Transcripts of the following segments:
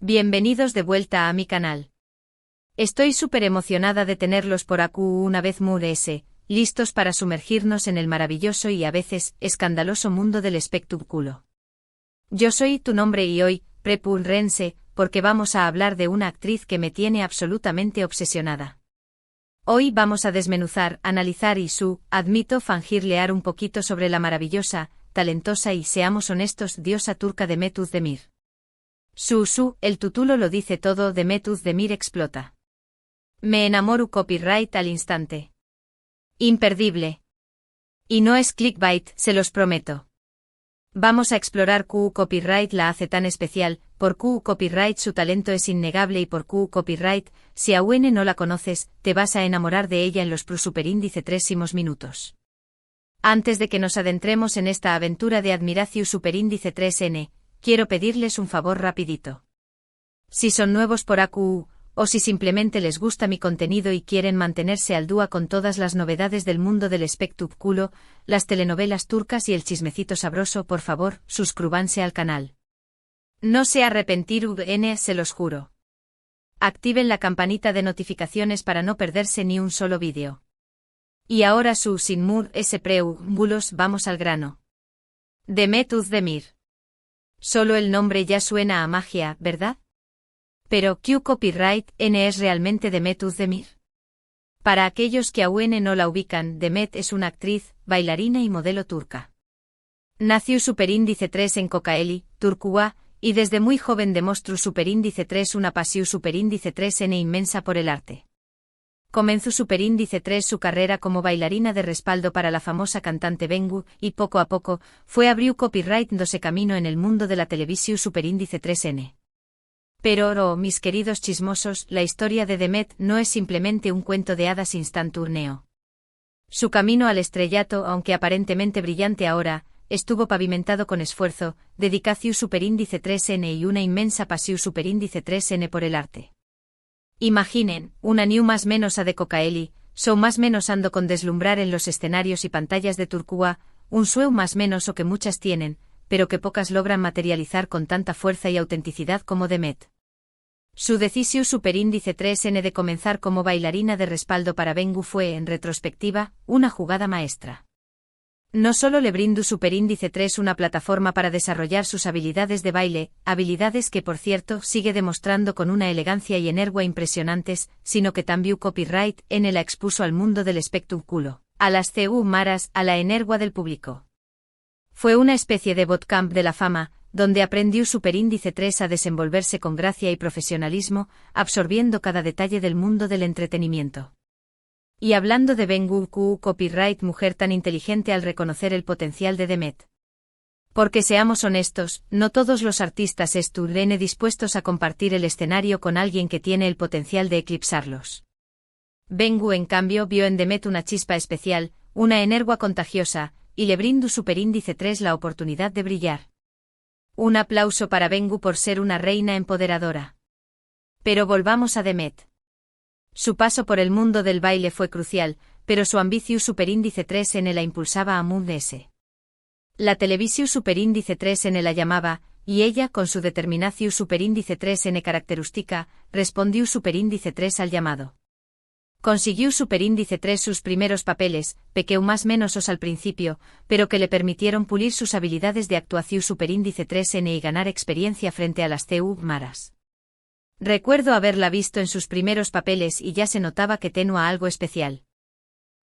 Bienvenidos de vuelta a mi canal. Estoy súper emocionada de tenerlos por aquí una vez más, listos para sumergirnos en el maravilloso y a veces escandaloso mundo del espectáculo. Yo soy tu nombre y hoy, prepúrense, porque vamos a hablar de una actriz que me tiene absolutamente obsesionada. Hoy vamos a desmenuzar, analizar y admito fangirlear un poquito sobre la maravillosa, talentosa y seamos honestos diosa turca Demet Özdemir. El título lo dice todo, Demet Özdemir explota. Me enamoro copyright al instante. Imperdible. Y no es clickbait, se los prometo. Vamos a explorar copyright la hace tan especial, por copyright su talento es innegable y por copyright, si aún no la conoces, te vas a enamorar de ella en los superíndice 3 minutos. Antes de que nos adentremos en esta aventura de admiración superíndice 3N, quiero pedirles un favor rapidito. Si son nuevos por AQ, o si simplemente les gusta mi contenido y quieren mantenerse al día con todas las novedades del mundo del espectáculo, las telenovelas turcas y el chismecito sabroso, por favor, suscríbanse al canal. No se arrepentirán, se los juro. Activen la campanita de notificaciones para no perderse ni un solo vídeo. Y ahora sin más preámbulos, vamos al grano. Demet Özdemir. Solo el nombre ya suena a magia, ¿verdad? Pero, ¿qué copyright es realmente Demet Özdemir? Para aquellos que aún no la ubican, Demet es una actriz, bailarina y modelo turca. Nació superíndice 3 en Kocaeli, Turquía, y desde muy joven demostró superíndice 3 una pasión superíndice 3N inmensa por el arte. Comenzó superíndice 3 su carrera como bailarina de respaldo para la famosa cantante Bengu, y poco a poco, fue abrió copyright dándose camino en el mundo de la televisión superíndice 3N. Pero, mis queridos chismosos, la historia de Demet no es simplemente un cuento de hadas instantáneo. Su camino al estrellato, aunque aparentemente brillante ahora, estuvo pavimentado con esfuerzo, dedicación superíndice 3N y una inmensa pasión superíndice 3N por el arte. Imaginen, una new más menos a de Kocaeli, más menos ando con deslumbrar en los escenarios y pantallas de Turquía, un sueño más menos o que muchas tienen, pero que pocas logran materializar con tanta fuerza y autenticidad como Demet. Su decisión superíndice 3N de comenzar como bailarina de respaldo para Bengu fue, en retrospectiva, una jugada maestra. No solo le brindó superíndice 3 una plataforma para desarrollar sus habilidades de baile, habilidades que por cierto sigue demostrando con una elegancia y energía impresionantes, sino que también copyright la expuso al mundo del espectáculo, a las maras, a la energía del público. Fue una especie de bootcamp de la fama, donde aprendió superíndice 3 a desenvolverse con gracia y profesionalismo, absorbiendo cada detalle del mundo del entretenimiento. Y hablando de Bengu copyright mujer tan inteligente al reconocer el potencial de Demet. Porque seamos honestos, no todos los artistas estuvieron dispuestos a compartir el escenario con alguien que tiene el potencial de eclipsarlos. Bengu en cambio vio en Demet una chispa especial, una energía contagiosa, y le brindó superíndice 3 la oportunidad de brillar. Un aplauso para Bengu por ser una reina empoderadora. Pero volvamos a Demet. Su paso por el mundo del baile fue crucial, pero su ambición superíndice 3N la impulsaba a mundarse. La televisión superíndice 3N la llamaba, y ella con su determinación superíndice 3N característica, respondió superíndice 3 al llamado. Consiguió superíndice 3 sus primeros papeles, pequeño más menos al principio, pero que le permitieron pulir sus habilidades de actuación superíndice 3N y ganar experiencia frente a las maras. Recuerdo haberla visto en sus primeros papeles y ya se notaba que tenía algo especial.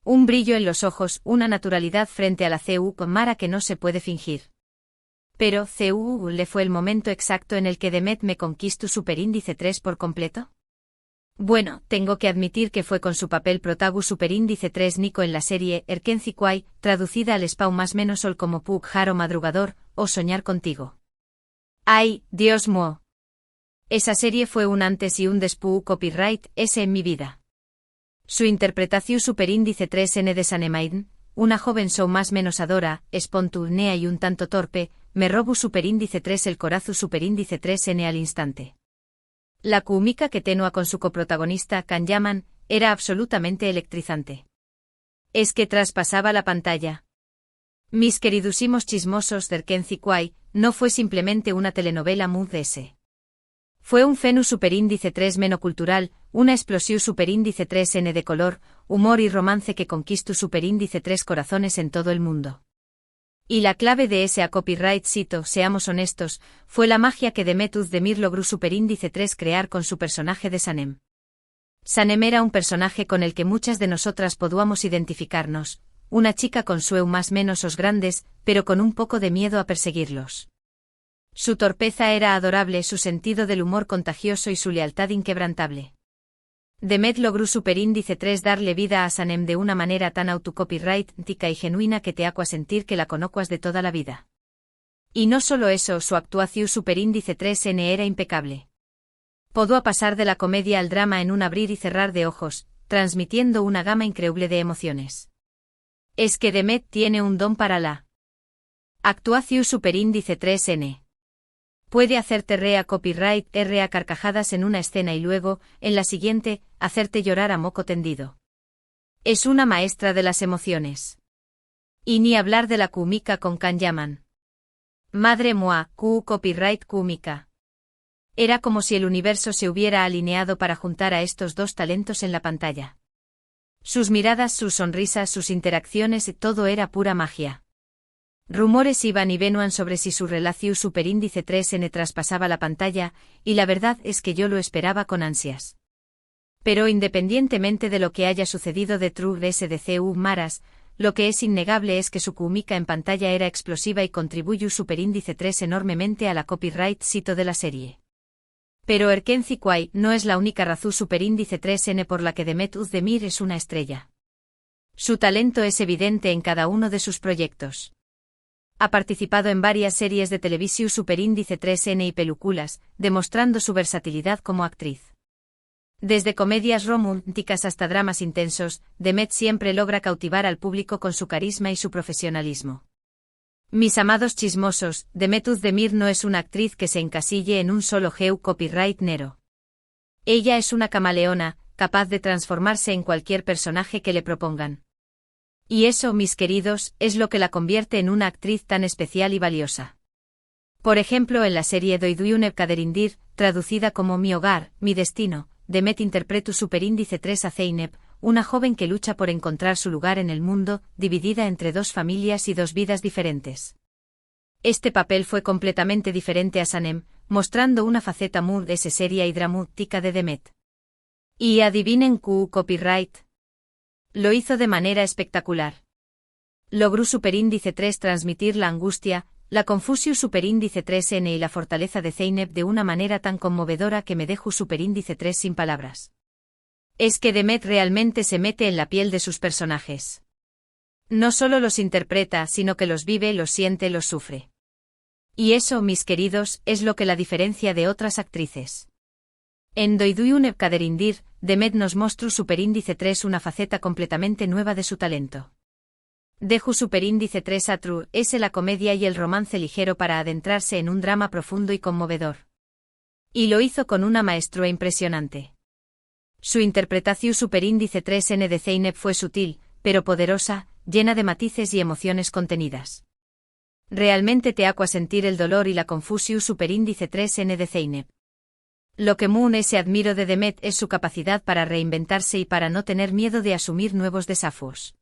Un brillo en los ojos, una naturalidad frente a la mara que no se puede fingir. Pero, ¿le fue el momento exacto en el que Demet me conquistó superíndice 3 por completo? Bueno, tengo que admitir que fue con su papel protagu superíndice 3 Nico en la serie Erkenci Quay, traducida al español más menos como Pug Jaro Madrugador, o Soñar contigo. ¡Ay, Dios mío! Esa serie fue un antes y un después copyright en mi vida. Su interpretación superíndice 3N de Sanemaiden, una joven más menos adora, espontánea y un tanto torpe, me robó superíndice 3 el corazón superíndice 3N al instante. La química que tenía con su coprotagonista Can Yaman era absolutamente electrizante. Es que traspasaba la pantalla. Mis queridísimos chismosos de Erkenci Quay, no fue simplemente una telenovela mood. Fue un fenus superíndice 3 menocultural, una explosión superíndice 3N de color, humor y romance que conquistó superíndice 3 corazones en todo el mundo. Y la clave de ese a copyright cito, seamos honestos, fue la magia que Demet Özdemir logró superíndice 3 crear con su personaje de Sanem. Sanem era un personaje con el que muchas de nosotras podíamos identificarnos, una chica con sueños más menos os grandes, pero con un poco de miedo a perseguirlos. Su torpeza era adorable, su sentido del humor contagioso y su lealtad inquebrantable. Demet logró superíndice 3 darle vida a Sanem de una manera tan autocopyrightica y genuina que te hace sentir que la conozcas de toda la vida. Y no solo eso, su actuación superíndice 3N era impecable. Podía pasar de la comedia al drama en un abrir y cerrar de ojos, transmitiendo una gama increíble de emociones. Es que Demet tiene un don para la actuación superíndice 3N. Puede hacerte rea copyright a carcajadas en una escena y luego, en la siguiente, hacerte llorar a moco tendido. Es una maestra de las emociones. Y ni hablar de la cómica con Can Yaman. Madre mía, copyright cómica. Era como si el universo se hubiera alineado para juntar a estos dos talentos en la pantalla. Sus miradas, sus sonrisas, sus interacciones, todo era pura magia. Rumores iban y venían sobre si su relación superíndice 3N traspasaba la pantalla, y la verdad es que yo lo esperaba con ansias. Pero independientemente de lo que haya sucedido de True SDCU Maras, lo que es innegable es que su cómica en pantalla era explosiva y contribuyó superíndice 3 enormemente a la copyright cito de la serie. Pero Erkenci Kwai no es la única razón superíndice 3N por la que Demet Özdemir es una estrella. Su talento es evidente en cada uno de sus proyectos. Ha participado en varias series de televisión superíndice 3N y películas, demostrando su versatilidad como actriz. Desde comedias románticas hasta dramas intensos, Demet siempre logra cautivar al público con su carisma y su profesionalismo. Mis amados chismosos, Demet Özdemir no es una actriz que se encasille en un solo género copyright nero. Ella es una camaleona, capaz de transformarse en cualquier personaje que le propongan. Y eso, mis queridos, es lo que la convierte en una actriz tan especial y valiosa. Por ejemplo, en la serie Doyduyun Kaderindir, traducida como Mi hogar, mi destino, Demet interpreta superíndice 3 a Zeynep, una joven que lucha por encontrar su lugar en el mundo, dividida entre dos familias y dos vidas diferentes. Este papel fue completamente diferente a Sanem, mostrando una faceta muy seria y dramática de Demet. Y adivinen copyright. Lo hizo de manera espectacular. Logró superíndice 3 transmitir la angustia, la confusión superíndice 3N y la fortaleza de Zeynep de una manera tan conmovedora que me dejó superíndice 3 sin palabras. Es que Demet realmente se mete en la piel de sus personajes. No solo los interpreta, sino que los vive, los siente, los sufre. Y eso, mis queridos, es lo que la diferencia de otras actrices. En Doyduyun Kaderindir, Demet nos mostró superíndice 3 una faceta completamente nueva de su talento. Dejó superíndice 3 a True es la comedia y el romance ligero para adentrarse en un drama profundo y conmovedor. Y lo hizo con una maestría impresionante. Su interpretación superíndice 3N de Zeynep fue sutil, pero poderosa, llena de matices y emociones contenidas. Realmente te hace sentir el dolor y la confusión superíndice 3N de Zeynep. Lo que se admiro de Demet es su capacidad para reinventarse y para no tener miedo de asumir nuevos desafíos.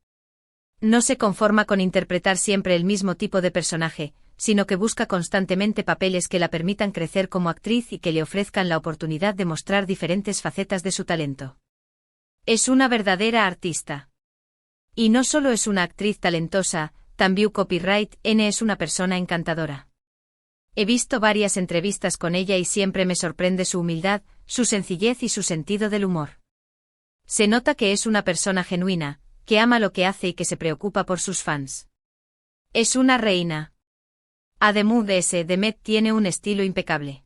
No se conforma con interpretar siempre el mismo tipo de personaje, sino que busca constantemente papeles que la permitan crecer como actriz y que le ofrezcan la oportunidad de mostrar diferentes facetas de su talento. Es una verdadera artista. Y no solo es una actriz talentosa, también copyright N es una persona encantadora. He visto varias entrevistas con ella y siempre me sorprende su humildad, su sencillez y su sentido del humor. Se nota que es una persona genuina, que ama lo que hace y que se preocupa por sus fans. Es una reina. Además de ese, Demet tiene un estilo impecable.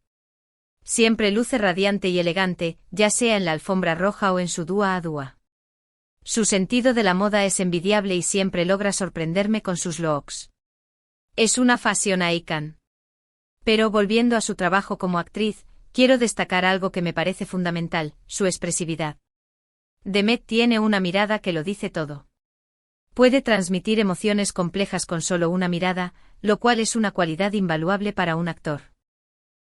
Siempre luce radiante y elegante, ya sea en la alfombra roja o en su dúa a dúa. Su sentido de la moda es envidiable y siempre logra sorprenderme con sus looks. Es una fashion icon. Pero volviendo a su trabajo como actriz, quiero destacar algo que me parece fundamental, su expresividad. Demet tiene una mirada que lo dice todo. Puede transmitir emociones complejas con solo una mirada, lo cual es una cualidad invaluable para un actor.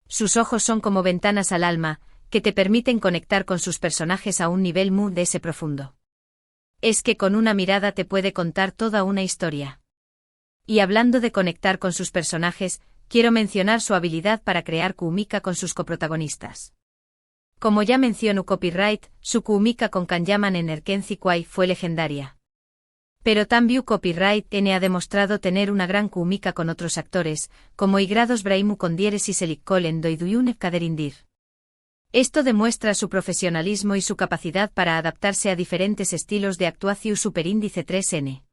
Sus ojos son como ventanas al alma, que te permiten conectar con sus personajes a un nivel muy de ese profundo. Es que con una mirada te puede contar toda una historia. Y hablando de conectar con sus personajes, quiero mencionar su habilidad para crear química con sus coprotagonistas. Como ya mencionó copyright, su química con Kanyaman en Erkenci Kwai fue legendaria. Pero también copyright ha demostrado tener una gran química con otros actores, como Igrados Braimu con Dieres y Selikol en Doiduyun Kaderindir. Esto demuestra su profesionalismo y su capacidad para adaptarse a diferentes estilos de actuación superíndice 3N.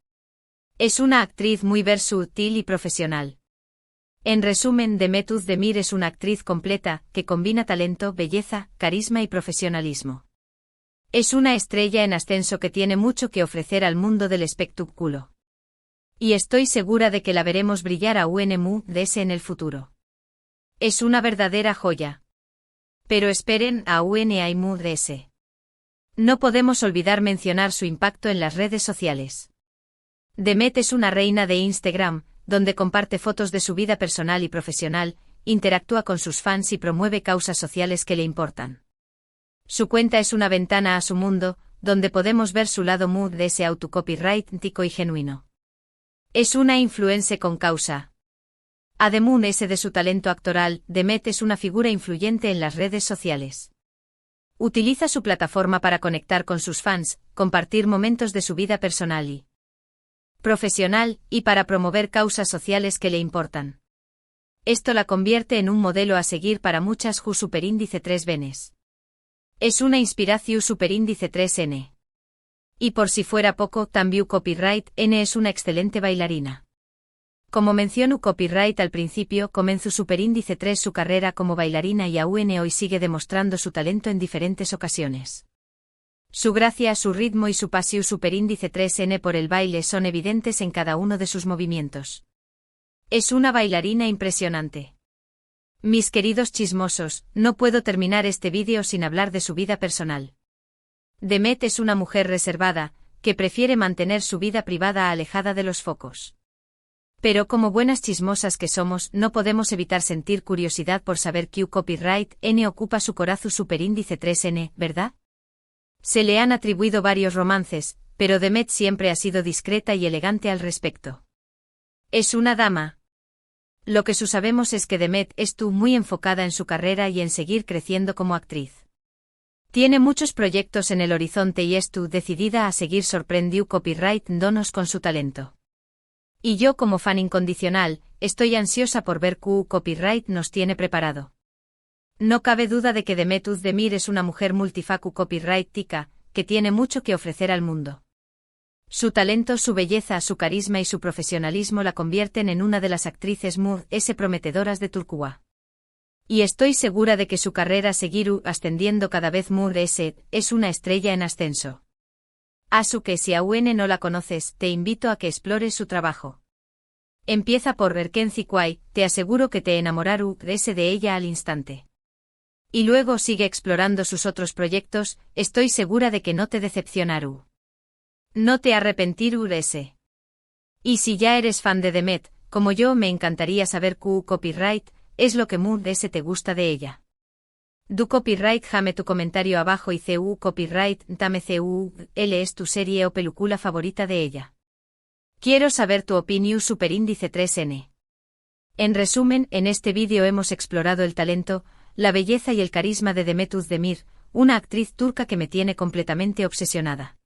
Es una actriz muy versátil y profesional. En resumen, Demet Özdemir es una actriz completa, que combina talento, belleza, carisma y profesionalismo. Es una estrella en ascenso que tiene mucho que ofrecer al mundo del espectáculo. Y estoy segura de que la veremos brillar a UNMUDS en el futuro. Es una verdadera joya. Pero esperen a UNMUDS. No podemos olvidar mencionar su impacto en las redes sociales. Demet es una reina de Instagram, donde comparte fotos de su vida personal y profesional, interactúa con sus fans y promueve causas sociales que le importan. Su cuenta es una ventana a su mundo, donde podemos ver su lado mood de ese autocopyrightico y genuino. Es una influencer con causa. Además de su talento actoral, Demet es una figura influyente en las redes sociales. Utiliza su plataforma para conectar con sus fans, compartir momentos de su vida personal y profesional, y para promover causas sociales que le importan. Esto la convierte en un modelo a seguir para muchas superíndice 3 venes. Es una inspiración superíndice 3N. Y por si fuera poco, también Copyright N es una excelente bailarina. Como mencionó Copyright al principio, comenzó superíndice 3 su carrera como bailarina y aún hoy sigue demostrando su talento en diferentes ocasiones. Su gracia, su ritmo y su pasión superíndice 3N por el baile son evidentes en cada uno de sus movimientos. Es una bailarina impresionante. Mis queridos chismosos, no puedo terminar este vídeo sin hablar de su vida personal. Demet es una mujer reservada, que prefiere mantener su vida privada alejada de los focos. Pero como buenas chismosas que somos, no podemos evitar sentir curiosidad por saber qué copyright N ocupa su corazón superíndice 3N, ¿verdad? Se le han atribuido varios romances, pero Demet siempre ha sido discreta y elegante al respecto. Es una dama. Lo que sabemos es que Demet estuvo muy enfocada en su carrera y en seguir creciendo como actriz. Tiene muchos proyectos en el horizonte y estuvo decidida a seguir sorprendiendo copyright donos con su talento. Y yo como fan incondicional, estoy ansiosa por ver qué copyright nos tiene preparado. No cabe duda de que Demet Özdemir es una mujer multifacu copyrightica, que tiene mucho que ofrecer al mundo. Su talento, su belleza, su carisma y su profesionalismo la convierten en una de las actrices más prometedoras de Turquía. Y estoy segura de que su carrera seguirá ascendiendo cada vez más. Es una estrella en ascenso. Asu que si aún no la conoces, te invito a que explores su trabajo. Empieza por Erkenci Kwai, te aseguro que te enamorarás de ella al instante. Y luego sigue explorando sus otros proyectos, estoy segura de que no te decepcionará. No te arrepentirás. Y si ya eres fan de Demet, como yo, me encantaría saber qué copyright es lo que más te gusta de ella. Du copyright jame tu comentario abajo y cu copyright tame L es tu serie o película favorita de ella. Quiero saber tu opinión superíndice 3N. En resumen, en este vídeo hemos explorado el talento, la belleza y el carisma de Demet Özdemir, una actriz turca que me tiene completamente obsesionada.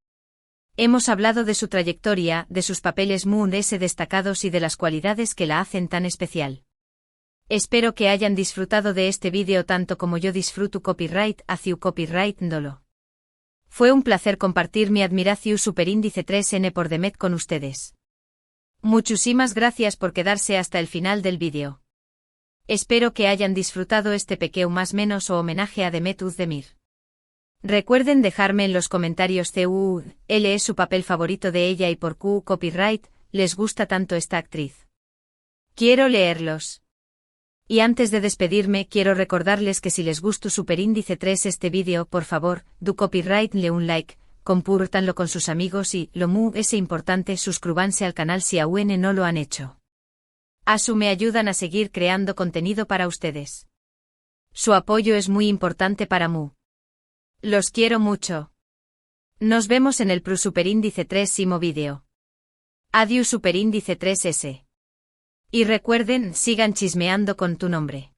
Hemos hablado de su trayectoria, de sus papeles muy destacados y de las cualidades que la hacen tan especial. Espero que hayan disfrutado de este vídeo tanto como yo disfruto copyright hacia copyright dolo. Fue un placer compartir mi admiración superíndice 3N por Demet con ustedes. Muchísimas gracias por quedarse hasta el final del vídeo. Espero que hayan disfrutado este pequeño más menos o homenaje a Demet Özdemir. Recuerden dejarme en los comentarios cuál es su papel favorito de ella y por qué copyright les gusta tanto esta actriz. Quiero leerlos. Y antes de despedirme, quiero recordarles que si les gustó superíndice 3 este vídeo, por favor, du copyright le un like, compártanlo con sus amigos y, lo más importante, suscríbanse al canal si aún no lo han hecho. Asu me ayudan a seguir creando contenido para ustedes. Su apoyo es muy importante para Mu. Los quiero mucho. Nos vemos en el Superíndice 3 vídeo. Adiós Superíndice 3S. Y recuerden, sigan chismeando con tu nombre.